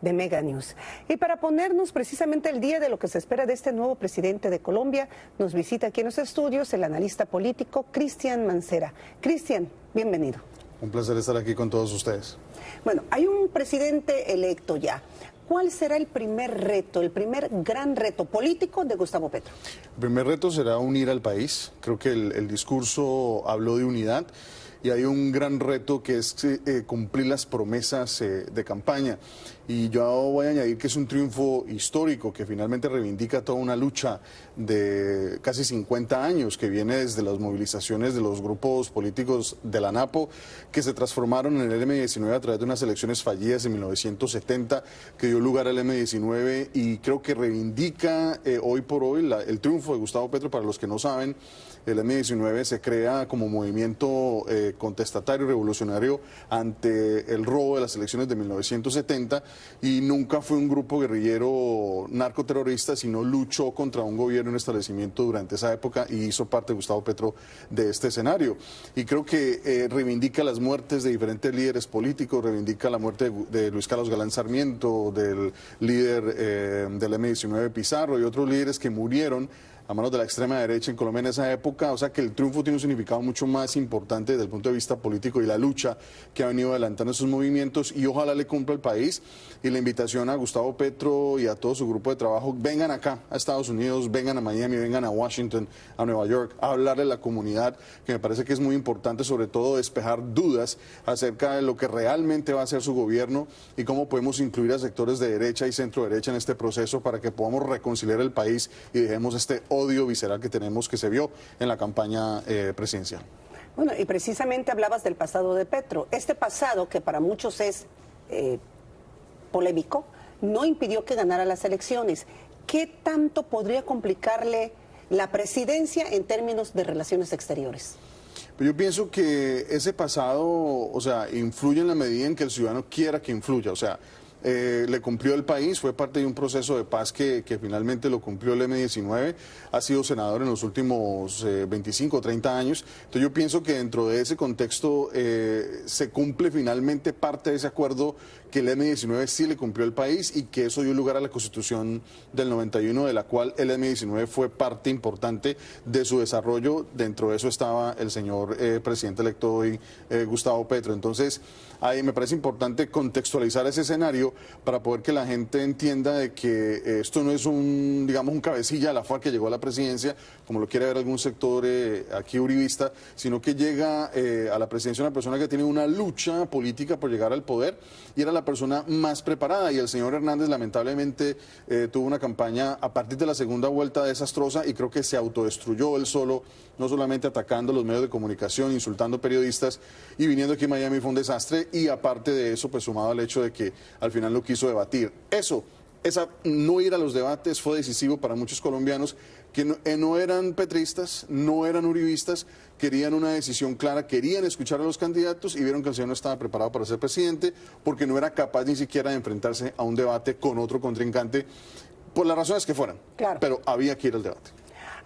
De Mega News. Y para ponernos precisamente el día de lo que se espera de este nuevo presidente de Colombia, nos visita aquí en los estudios el analista político Cristian Mancera. Cristian, bienvenido. Un placer estar aquí con todos ustedes. Bueno, hay un presidente electo ya. ¿Cuál será el primer reto, el primer gran reto político de Gustavo Petro? El primer reto será unir al país. Creo que el discurso habló de unidad. Y hay un gran reto que es cumplir las promesas de campaña. Y yo voy a añadir que es un triunfo histórico que finalmente reivindica toda una lucha de casi 50 años que viene desde las movilizaciones de los grupos políticos de la NAPO que se transformaron en el M-19 a través de unas elecciones fallidas en 1970 que dio lugar al M-19 y creo que reivindica hoy por hoy el triunfo de Gustavo Petro. Para los que no saben, el M-19 se crea como movimiento contestatario revolucionario ante el robo de las elecciones de 1970 y nunca fue un grupo guerrillero narcoterrorista, sino luchó contra un gobierno, un establecimiento durante esa época y hizo parte de Gustavo Petro de este escenario. Y creo que reivindica las muertes de diferentes líderes políticos, reivindica la muerte de Luis Carlos Galán Sarmiento, del líder del M-19 Pizarro y otros líderes que murieron a manos de la extrema derecha en Colombia en esa época. O sea que el triunfo tiene un significado mucho más importante desde el punto de vista político y la lucha que ha venido adelantando esos movimientos y ojalá le cumpla el país. Y la invitación a Gustavo Petro y a todo su grupo de trabajo, vengan acá a Estados Unidos, vengan a Miami, vengan a Washington, a Nueva York, a hablarle a la comunidad, que me parece que es muy importante, sobre todo despejar dudas acerca de lo que realmente va a hacer su gobierno y cómo podemos incluir a sectores de derecha y centro derecha en este proceso para que podamos reconciliar el país y dejemos este odio visceral que tenemos, que se vio en la campaña presidencial. Bueno, y precisamente hablabas del pasado de Petro. Este pasado, que para muchos es polémico, no impidió que ganara las elecciones. ¿Qué tanto podría complicarle la presidencia en términos de relaciones exteriores? Yo pienso que ese pasado, o sea, influye en la medida en que el ciudadano quiera que influya, o sea, le cumplió el país, fue parte de un proceso de paz que finalmente lo cumplió el M-19, ha sido senador en los últimos 25 o 30 años, entonces yo pienso que dentro de ese contexto se cumple finalmente parte de ese acuerdo que el M-19 sí le cumplió el país y que eso dio lugar a la Constitución del 91, de la cual el M-19 fue parte importante de su desarrollo. Dentro de eso estaba el señor presidente electo hoy, Gustavo Petro. Entonces, ahí me parece importante contextualizar ese escenario para poder que la gente entienda de que esto no es un, digamos, un cabecilla de la FARC que llegó a la presidencia, como lo quiere ver algún sector aquí uribista, sino que llega a la presidencia una persona que tiene una lucha política por llegar al poder y era la persona más preparada. Y el señor Hernández lamentablemente tuvo una campaña a partir de la segunda vuelta desastrosa y creo que se autodestruyó él solo, no solamente atacando los medios de comunicación, insultando periodistas y viniendo aquí a Miami fue un desastre y aparte de eso, pues sumado al hecho de que al final no quiso debatir. No ir a los debates fue decisivo para muchos colombianos que no eran petristas, no eran uribistas, querían una decisión clara, querían escuchar a los candidatos y vieron que el señor no estaba preparado para ser presidente porque no era capaz ni siquiera de enfrentarse a un debate con otro contrincante por las razones que fueran. Claro. Pero había que ir al debate.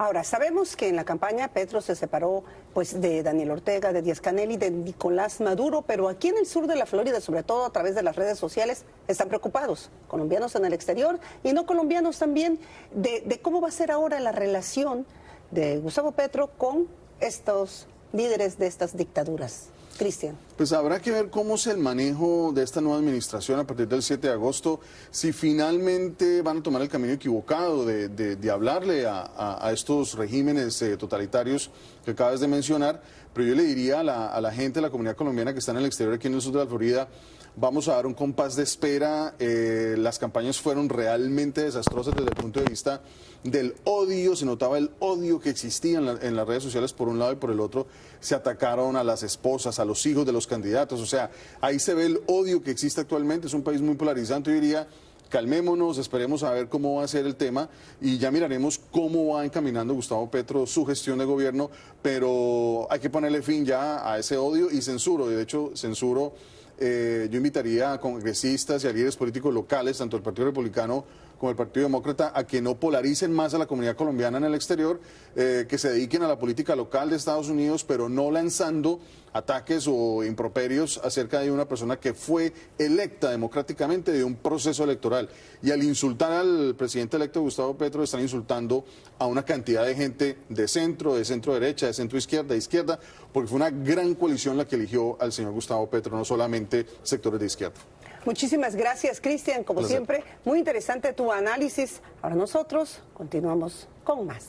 Ahora, sabemos que en la campaña Petro se separó pues, de Daniel Ortega, de Díaz-Canel y de Nicolás Maduro, pero aquí en el sur de la Florida, sobre todo a través de las redes sociales, están preocupados, colombianos en el exterior y no colombianos también, de cómo va a ser ahora la relación de Gustavo Petro con estos líderes de estas dictaduras. Cristian. Pues habrá que ver cómo es el manejo de esta nueva administración a partir del 7 de agosto, si finalmente van a tomar el camino equivocado de hablarle a estos regímenes totalitarios que acabas de mencionar, pero yo le diría a la gente, a la comunidad colombiana que está en el exterior aquí en el sur de la Florida, vamos a dar un compás de espera. Las campañas fueron realmente desastrosas desde el punto de vista del odio, se notaba el odio que existía en las redes sociales por un lado y por el otro, se atacaron a las esposas, a los hijos de los candidatos, o sea, ahí se ve el odio que existe actualmente, es un país muy polarizante, yo diría, calmémonos, esperemos a ver cómo va a ser el tema y ya miraremos cómo va encaminando Gustavo Petro su gestión de gobierno, pero hay que ponerle fin ya a ese odio y censuro, de hecho censuro, yo invitaría a congresistas y a líderes políticos locales, tanto del Partido Republicano como el Partido Demócrata a que no polaricen más a la comunidad colombiana en el exterior, que se dediquen a la política local de Estados Unidos, pero no lanzando ataques o improperios acerca de una persona que fue electa democráticamente de un proceso electoral. Y al insultar al presidente electo Gustavo Petro, están insultando a una cantidad de gente de centro derecha, de centro izquierda, de izquierda, porque fue una gran coalición la que eligió al señor Gustavo Petro, no solamente sectores de izquierda. Muchísimas gracias, Cristian, como siempre, muy interesante tu análisis. Ahora nosotros continuamos con más.